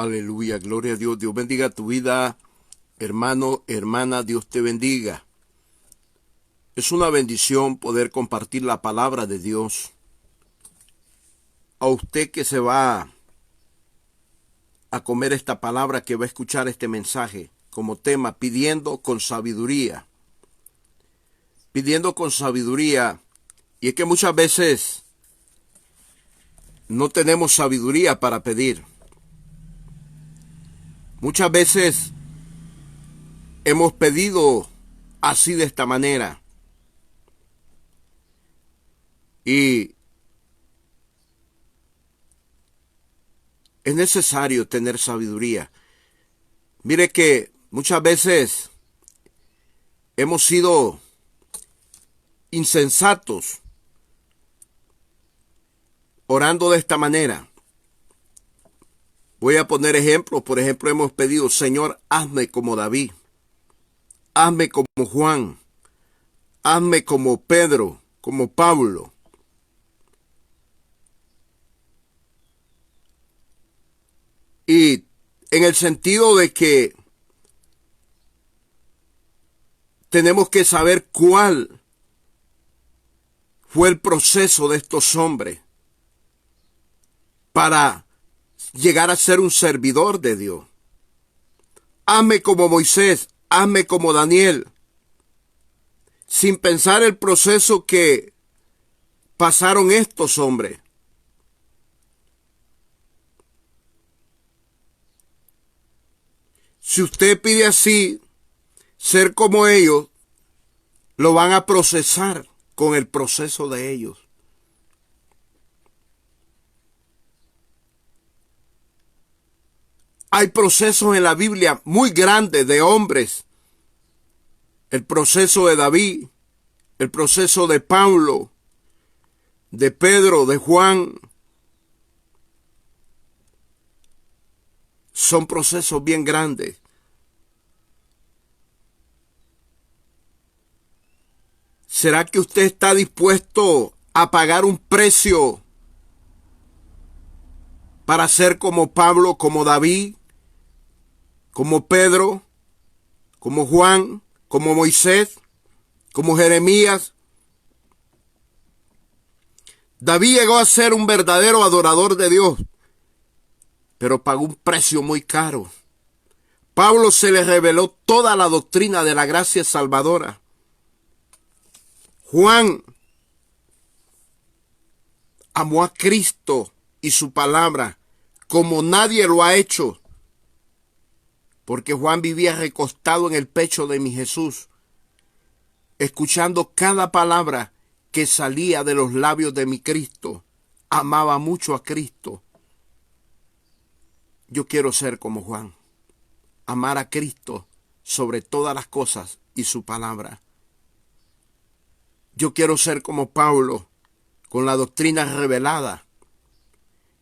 Aleluya, gloria a Dios. Dios bendiga tu vida, hermano, hermana, Dios te bendiga. Es una bendición poder compartir la palabra de Dios. A usted que se va a comer esta palabra, que va a escuchar este mensaje como tema, pidiendo con sabiduría. Pidiendo con sabiduría. Y es que muchas veces no tenemos sabiduría para pedir. Muchas veces hemos pedido así, de esta manera. Y es necesario tener sabiduría. Mire que muchas veces hemos sido insensatos orando de esta manera. Voy a poner ejemplos. Por ejemplo, hemos pedido: Señor, hazme como David, hazme como Juan, hazme como Pedro, como Pablo. Y en el sentido de que tenemos que saber cuál fue el proceso de estos hombres para llegar a ser un servidor de Dios. Hazme como Moisés, hazme como Daniel, sin pensar el proceso que pasaron estos hombres. Si usted pide así, ser como ellos, lo van a procesar con el proceso de ellos. Hay procesos en la Biblia muy grandes de hombres. El proceso de David, el proceso de Pablo, de Pedro, de Juan. Son procesos bien grandes. ¿Será que usted está dispuesto a pagar un precio para ser como Pablo, como David, como Pedro, como Juan, como Moisés, como Jeremías? David llegó a ser un verdadero adorador de Dios, pero pagó un precio muy caro. Pablo se le reveló toda la doctrina de la gracia salvadora. Juan amó a Cristo y su palabra como nadie lo ha hecho, porque Juan vivía recostado en el pecho de mi Jesús, escuchando cada palabra que salía de los labios de mi Cristo. Amaba mucho a Cristo. Yo quiero ser como Juan, amar a Cristo sobre todas las cosas y su palabra. Yo quiero ser como Pablo, con la doctrina revelada.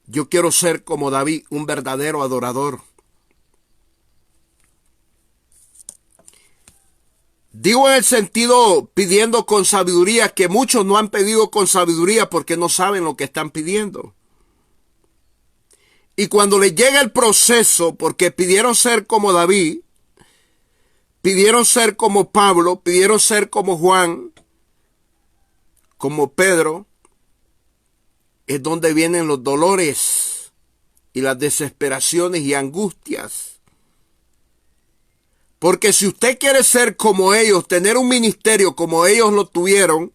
Yo quiero ser como David, un verdadero adorador. Digo en el sentido pidiendo con sabiduría, que muchos no han pedido con sabiduría porque no saben lo que están pidiendo. Y cuando les llega el proceso, porque pidieron ser como David, pidieron ser como Pablo, pidieron ser como Juan, como Pedro, es donde vienen los dolores y las desesperaciones y angustias. Porque si usted quiere ser como ellos, tener un ministerio como ellos lo tuvieron,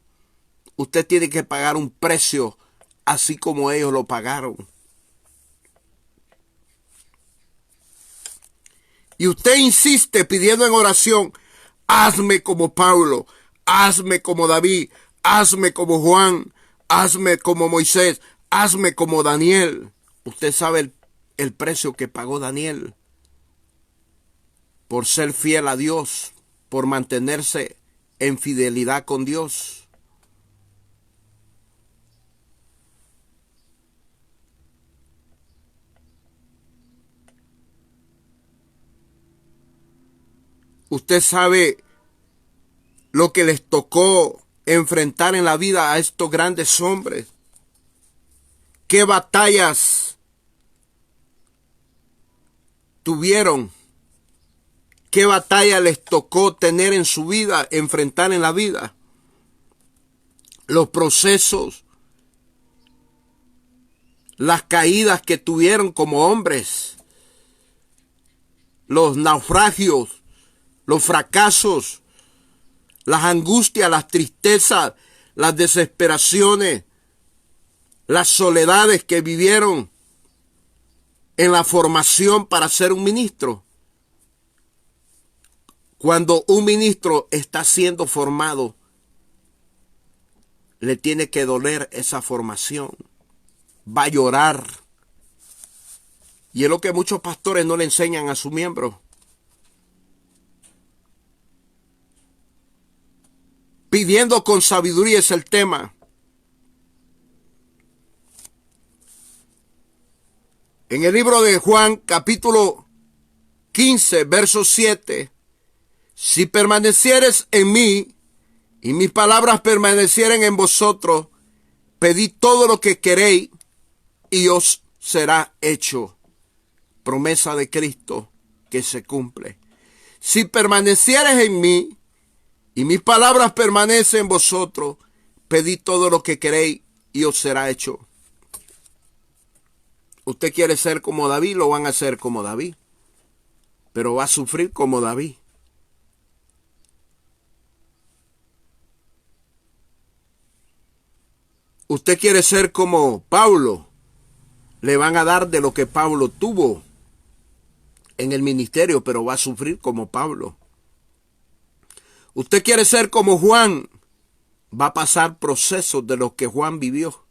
usted tiene que pagar un precio así como ellos lo pagaron. Y usted insiste pidiendo en oración: hazme como Pablo, hazme como David, hazme como Juan, hazme como Moisés, hazme como Daniel. Usted sabe el precio que pagó Daniel por ser fiel a Dios, por mantenerse en fidelidad con Dios. Usted sabe lo que les tocó enfrentar en la vida a estos grandes hombres. Qué batallas tuvieron, qué batalla les tocó tener en su vida, enfrentar en la vida, los procesos, las caídas que tuvieron como hombres, los naufragios, los fracasos, las angustias, las tristezas, las desesperaciones, las soledades que vivieron en la formación para ser un ministro. Cuando un ministro está siendo formado, le tiene que doler esa formación. Va a llorar. Y es lo que muchos pastores no le enseñan a sus miembros. Pidiendo con sabiduría es el tema. En el libro de Juan, capítulo 15, verso 7, si permanecieres en mí y mis palabras permanecieren en vosotros, pedid todo lo que queréis y os será hecho. Promesa de Cristo que se cumple. Si permanecieres en mí y mis palabras permanecen en vosotros, pedid todo lo que queréis y os será hecho. Usted quiere ser como David, lo van a hacer como David, pero va a sufrir como David. Usted quiere ser como Pablo, le van a dar de lo que Pablo tuvo en el ministerio, pero va a sufrir como Pablo. Usted quiere ser como Juan, va a pasar procesos de los que Juan vivió.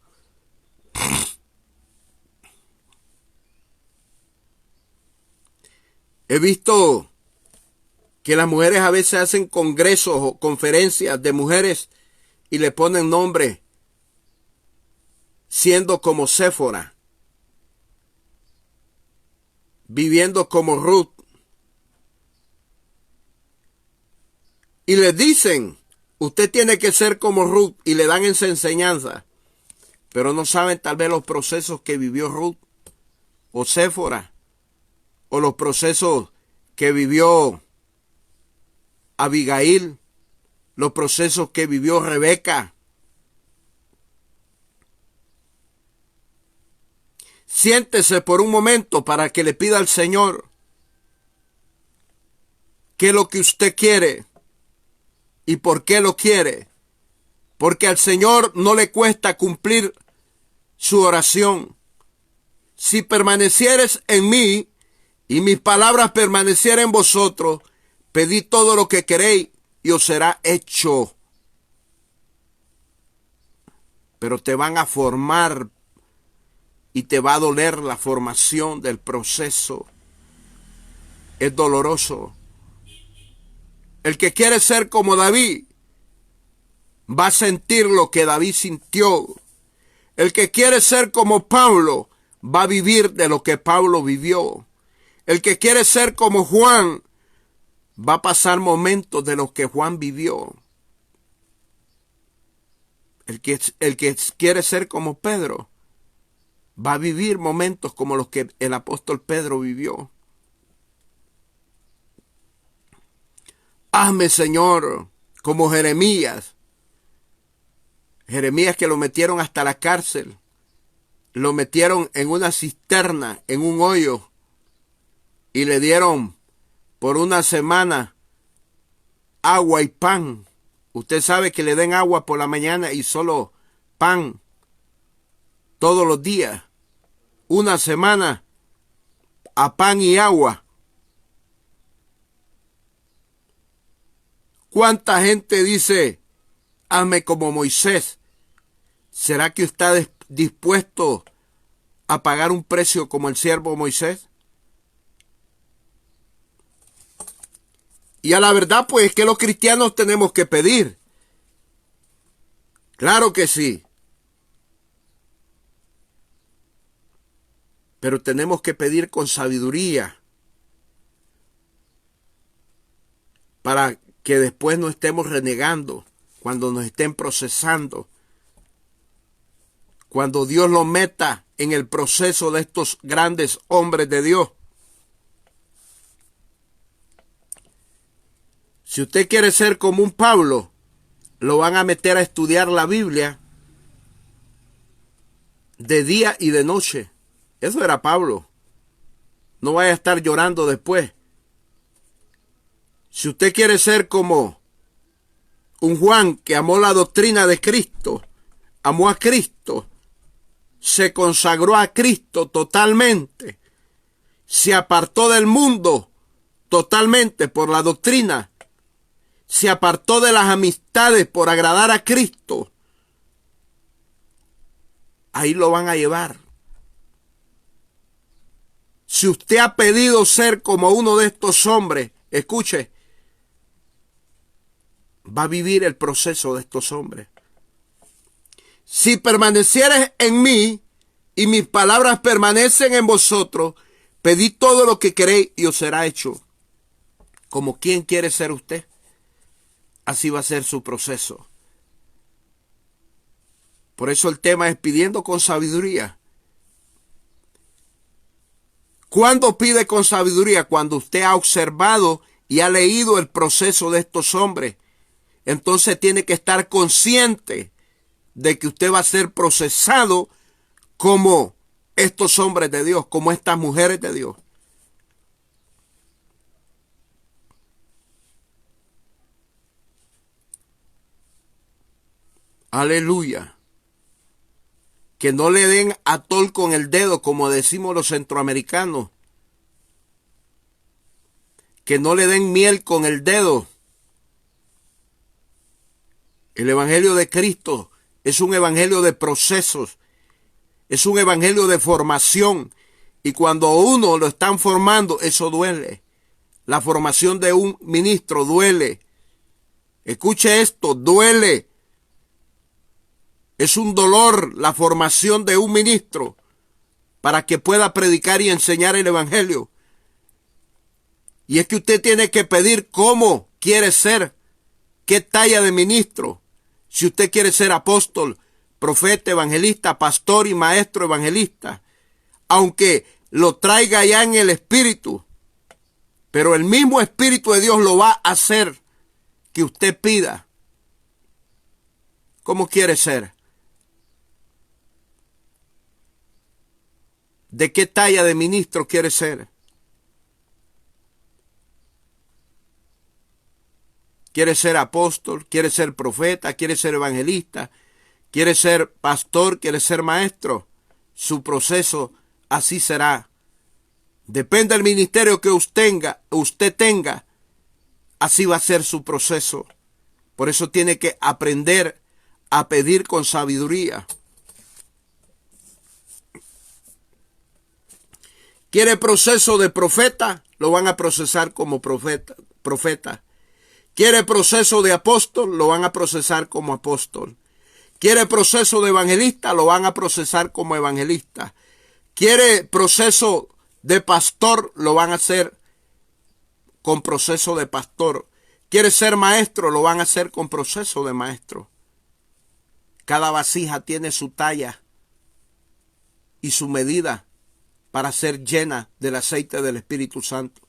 He visto que las mujeres a veces hacen congresos o conferencias de mujeres y le ponen nombre, siendo como Séfora, viviendo como Ruth. Y les dicen, usted tiene que ser como Ruth, y le dan esa enseñanza, pero no saben tal vez los procesos que vivió Ruth o Séfora, o los procesos que vivió Abigail, los procesos que vivió Rebeca. Siéntese por un momento para que le pida al Señor qué es lo que usted quiere y por qué lo quiere. Porque al Señor no le cuesta cumplir su oración. Si permanecieres en mí y mis palabras permanecieren en vosotros, pedid todo lo que queréis y os será hecho. Pero te van a formar y te va a doler la formación del proceso. Es doloroso. El que quiere ser como David va a sentir lo que David sintió. El que quiere ser como Pablo va a vivir de lo que Pablo vivió. El que quiere ser como Juan va a pasar momentos de los que Juan vivió. El que quiere ser como Pedro va a vivir momentos como los que el apóstol Pedro vivió. Hazme, Señor, como Jeremías. Jeremías, que lo metieron hasta la cárcel. Lo metieron en una cisterna, en un hoyo. Y le dieron por una semana agua y pan. Usted sabe que le den agua por la mañana y solo pan todos los días. Una semana a pan y agua. ¿Cuánta gente dice, hazme como Moisés? ¿Será que usted es dispuesto a pagar un precio como el siervo Moisés? Y a la verdad, pues, es que los cristianos tenemos que pedir. Claro que sí. Pero tenemos que pedir con sabiduría para que después no estemos renegando cuando nos estén procesando. Cuando Dios lo meta en el proceso de estos grandes hombres de Dios. Si usted quiere ser como un Pablo, lo van a meter a estudiar la Biblia de día y de noche. Eso era Pablo. No vaya a estar llorando después. Si usted quiere ser como un Juan que amó la doctrina de Cristo, amó a Cristo, se consagró a Cristo totalmente, se apartó del mundo totalmente por la doctrina, se apartó de las amistades por agradar a Cristo, ahí lo van a llevar. Si usted ha pedido ser como uno de estos hombres, escuche, va a vivir el proceso de estos hombres. Si permanecieres en mí y mis palabras permanecen en vosotros, pedid todo lo que queréis y os será hecho. ¿Como quién quiere ser usted? Así va a ser su proceso. Por eso el tema es pidiendo con sabiduría. ¿Cuándo pide con sabiduría? Cuando usted ha observado y ha leído el proceso de estos hombres. Entonces tiene que estar consciente de que usted va a ser procesado como estos hombres de Dios, como estas mujeres de Dios. Aleluya. Que no le den atol con el dedo, como decimos los centroamericanos. Que no le den miel con el dedo. El evangelio de Cristo es un evangelio de procesos. Es un evangelio de formación. Y cuando a uno lo están formando, eso duele. La formación de un ministro duele. Escuche esto, duele. Es un dolor la formación de un ministro para que pueda predicar y enseñar el evangelio. Y es que usted tiene que pedir cómo quiere ser, qué talla de ministro. Si usted quiere ser apóstol, profeta, evangelista, pastor y maestro evangelista, aunque lo traiga ya en el espíritu, pero el mismo espíritu de Dios lo va a hacer que usted pida. ¿Cómo quiere ser? ¿De qué talla de ministro quiere ser? ¿Quiere ser apóstol? ¿Quiere ser profeta? ¿Quiere ser evangelista? ¿Quiere ser pastor? ¿Quiere ser maestro? Su proceso así será. Depende del ministerio que usted tenga, así va a ser su proceso. Por eso tiene que aprender a pedir con sabiduría. ¿Quiere proceso de profeta? Lo van a procesar como profeta. ¿Quiere proceso de apóstol? Lo van a procesar como apóstol. ¿Quiere proceso de evangelista? Lo van a procesar como evangelista. ¿Quiere proceso de pastor? Lo van a hacer con proceso de pastor. ¿Quiere ser maestro? Lo van a hacer con proceso de maestro. Cada vasija tiene su talla y su medida para ser llena del aceite del Espíritu Santo.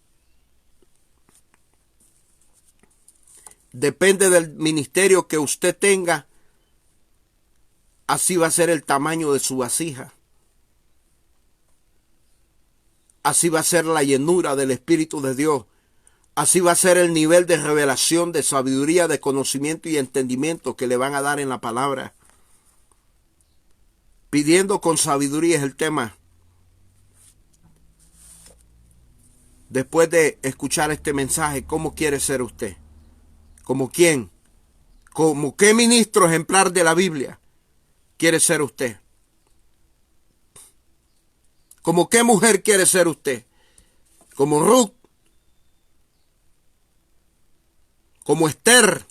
Depende del ministerio que usted tenga, así va a ser el tamaño de su vasija. Así va a ser la llenura del Espíritu de Dios. Así va a ser el nivel de revelación, de sabiduría, de conocimiento y entendimiento que le van a dar en la palabra. Pidiendo con sabiduría es el tema. Después de escuchar este mensaje, ¿cómo quiere ser usted? ¿Como quién? ¿Como qué ministro ejemplar de la Biblia quiere ser usted? ¿Como qué mujer quiere ser usted? ¿Como Ruth? ¿Como Esther?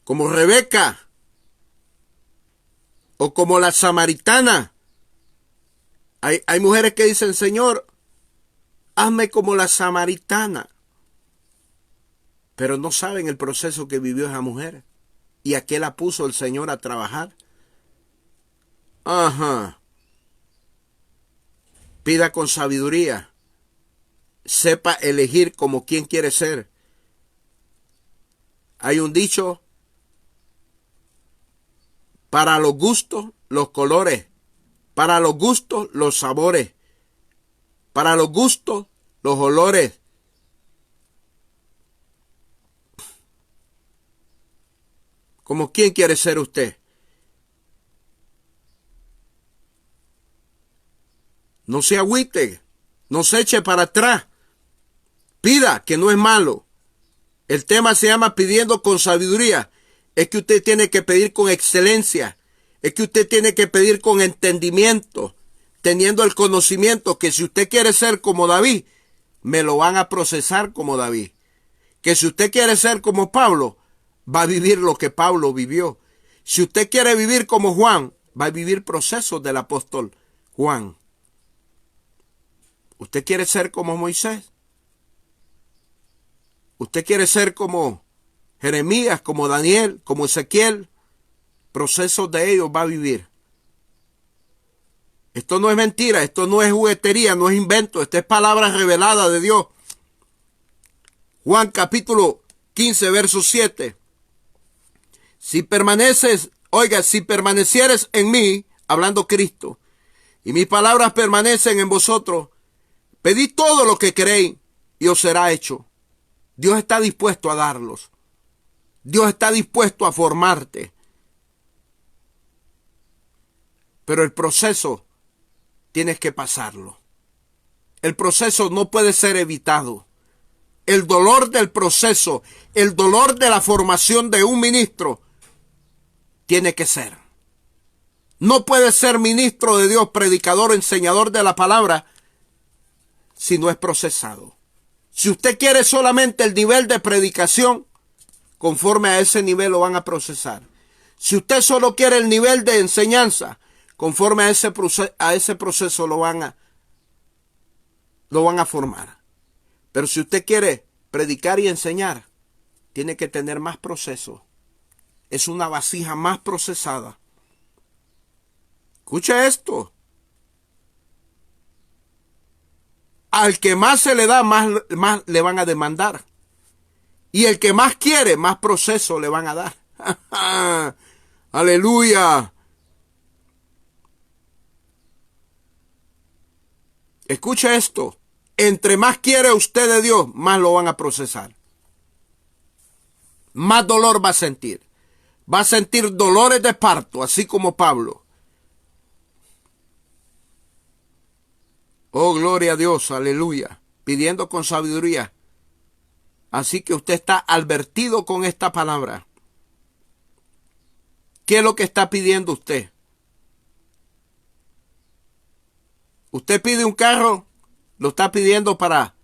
¿Como Rebeca? ¿O como la samaritana? Hay mujeres que dicen, Señor, hazme como la samaritana. Pero no saben el proceso que vivió esa mujer y a qué la puso el Señor a trabajar. Ajá. Pida con sabiduría. Sepa elegir como quien quiere ser. Hay un dicho: para los gustos, los colores; para los gustos, los sabores; para los gustos, los olores. ¿Como quién quiere ser usted? No se agüite, no se eche para atrás. Pida, que no es malo. El tema se llama pidiendo con sabiduría. Es que usted tiene que pedir con excelencia. Es que usted tiene que pedir con entendimiento, teniendo el conocimiento que si usted quiere ser como David, me lo van a procesar como David. Que si usted quiere ser como Pablo, va a vivir lo que Pablo vivió. Si usted quiere vivir como Juan, va a vivir procesos del apóstol Juan. ¿Usted quiere ser como Moisés? ¿Usted quiere ser como Jeremías, como Daniel, como Ezequiel? Procesos de ellos va a vivir. Esto no es mentira, esto no es juguetería, no es invento, esta es palabra revelada de Dios. Juan capítulo 15, verso 7. Si permanecieres en mí, hablando Cristo, y mis palabras permanecen en vosotros, pedid todo lo que queréis y os será hecho. Dios está dispuesto a darlos. Dios está dispuesto a formarte. Pero el proceso tienes que pasarlo. El proceso no puede ser evitado. El dolor del proceso, el dolor de la formación de un ministro, tiene que ser. No puede ser ministro de Dios, predicador, enseñador de la palabra, si no es procesado. Si usted quiere solamente el nivel de predicación, conforme a ese nivel lo van a procesar. Si usted solo quiere el nivel de enseñanza, conforme a ese proceso lo van a formar. Pero si usted quiere predicar y enseñar, tiene que tener más proceso. Es una vasija más procesada. Escucha esto. Al que más se le da, más le van a demandar. Y el que más quiere, más proceso le van a dar. Aleluya. Escucha esto. Entre más quiere usted de Dios, más lo van a procesar. Más dolor va a sentir. Va a sentir dolores de parto, así como Pablo. Oh, gloria a Dios, aleluya. Pidiendo con sabiduría. Así que usted está advertido con esta palabra. ¿Qué es lo que está pidiendo usted? Usted pide un carro, lo está pidiendo para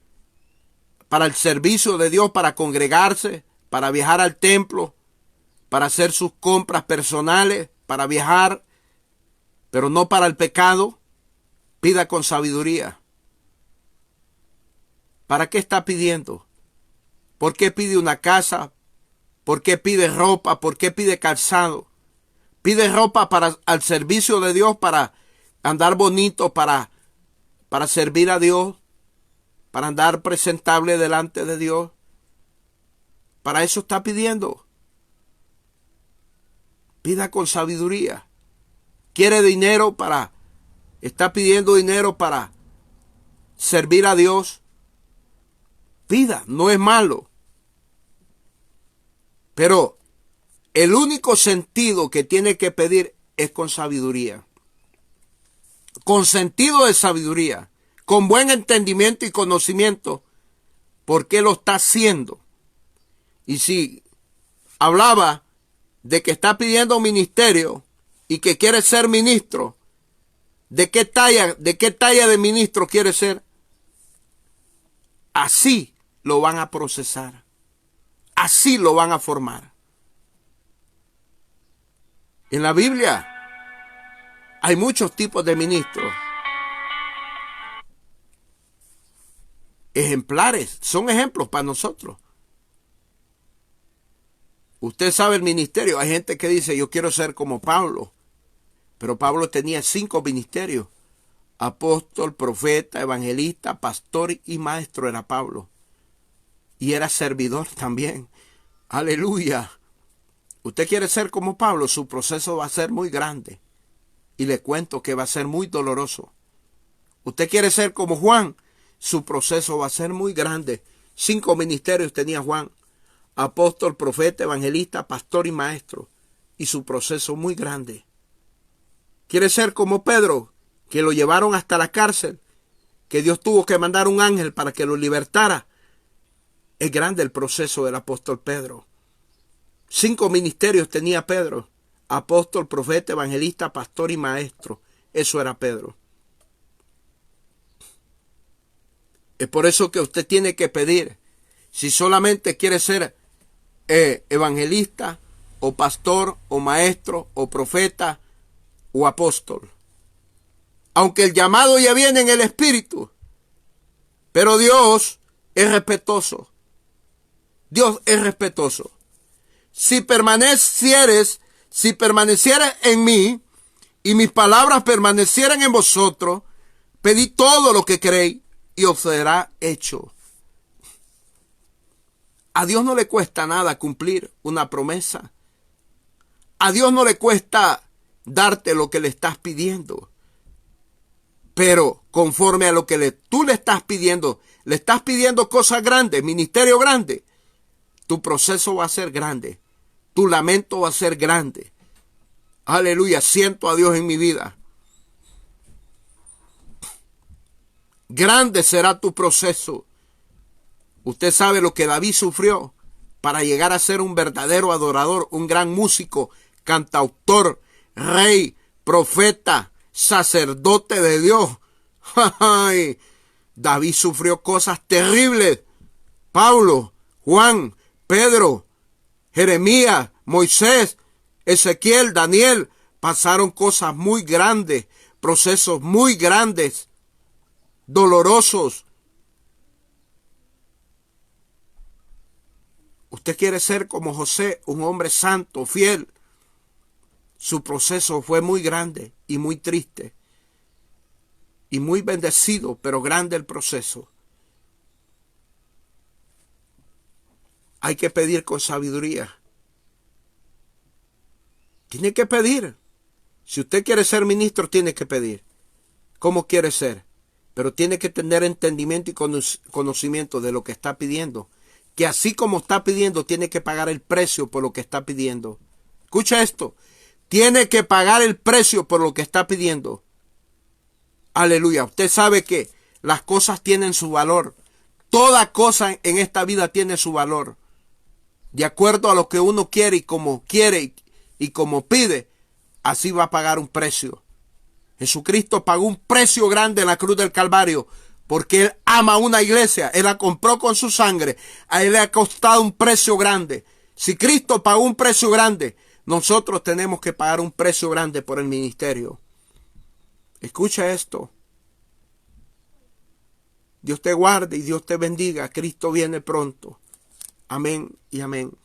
el servicio de Dios, para congregarse, para viajar al templo, para hacer sus compras personales, para viajar, pero no para el pecado. Pida con sabiduría. ¿Para qué está pidiendo? ¿Por qué pide una casa? ¿Por qué pide ropa? ¿Por qué pide calzado? Pide ropa al servicio de Dios, para andar bonito, para servir a Dios, para andar presentable delante de Dios. Para eso está pidiendo. Pida con sabiduría. Quiere dinero está pidiendo dinero para servir a Dios. Pida, no es malo. Pero el único sentido que tiene que pedir es con sabiduría. Con sentido de sabiduría. Con buen entendimiento y conocimiento. ¿Por qué lo está haciendo? Y si hablaba de que está pidiendo ministerio y que quiere ser ministro, ¿de qué talla de ministro quiere ser? Así lo van a procesar. Así lo van a formar. En la Biblia hay muchos tipos de ministros. Ejemplares, son ejemplos para nosotros. Usted sabe el ministerio. Hay gente que dice, yo quiero ser como Pablo. Pero Pablo tenía 5 ministerios. Apóstol, profeta, evangelista, pastor y maestro era Pablo. Y era servidor también. Aleluya. Usted quiere ser como Pablo, su proceso va a ser muy grande. Y le cuento que va a ser muy doloroso. Usted quiere ser como Juan, su proceso va a ser muy grande. 5 ministerios tenía Juan: apóstol, profeta, evangelista, pastor y maestro. Y su proceso muy grande. Quiere ser como Pedro, que lo llevaron hasta la cárcel, que Dios tuvo que mandar un ángel para que lo libertara. Es grande el proceso del apóstol Pedro. 5 ministerios tenía Pedro: apóstol, profeta, evangelista, pastor y maestro. Eso era Pedro. Es por eso que usted tiene que pedir, si solamente quiere ser evangelista, o pastor, o maestro, o profeta, o apóstol. Aunque el llamado ya viene en el Espíritu, pero Dios es respetuoso. Dios es respetuoso. Si permanecieres en mí, y mis palabras permanecieran en vosotros, pedid todo lo que queréis, y os será hecho. A Dios no le cuesta nada cumplir una promesa. A Dios no le cuesta darte lo que le estás pidiendo. Pero conforme a lo que tú le estás pidiendo cosas grandes, ministerio grande, tu proceso va a ser grande. Tu lamento va a ser grande. Aleluya, siento a Dios en mi vida. Grande será tu proceso. Usted sabe lo que David sufrió para llegar a ser un verdadero adorador, un gran músico, cantautor, rey, profeta, sacerdote de Dios. ¡Ay! David sufrió cosas terribles. Pablo, Juan, Pedro, Jeremías, Moisés, Ezequiel, Daniel, pasaron cosas muy grandes, procesos muy grandes, dolorosos. Usted quiere ser como José, un hombre santo, fiel. Su proceso fue muy grande y muy triste. Y muy bendecido, pero grande el proceso. Hay que pedir con sabiduría. Tiene que pedir. Si usted quiere ser ministro, tiene que pedir. ¿Cómo quiere ser? Pero tiene que tener entendimiento y conocimiento de lo que está pidiendo. Que así como está pidiendo, tiene que pagar el precio por lo que está pidiendo. Escucha esto. Tiene que pagar el precio por lo que está pidiendo. Aleluya. Usted sabe que las cosas tienen su valor. Toda cosa en esta vida tiene su valor. De acuerdo a lo que uno quiere y como pide, así va a pagar un precio. Jesucristo pagó un precio grande en la cruz del Calvario porque Él ama una iglesia. Él la compró con su sangre. A Él le ha costado un precio grande. Si Cristo pagó un precio grande, nosotros tenemos que pagar un precio grande por el ministerio. Escucha esto. Dios te guarde y Dios te bendiga. Cristo viene pronto. Amén y amén.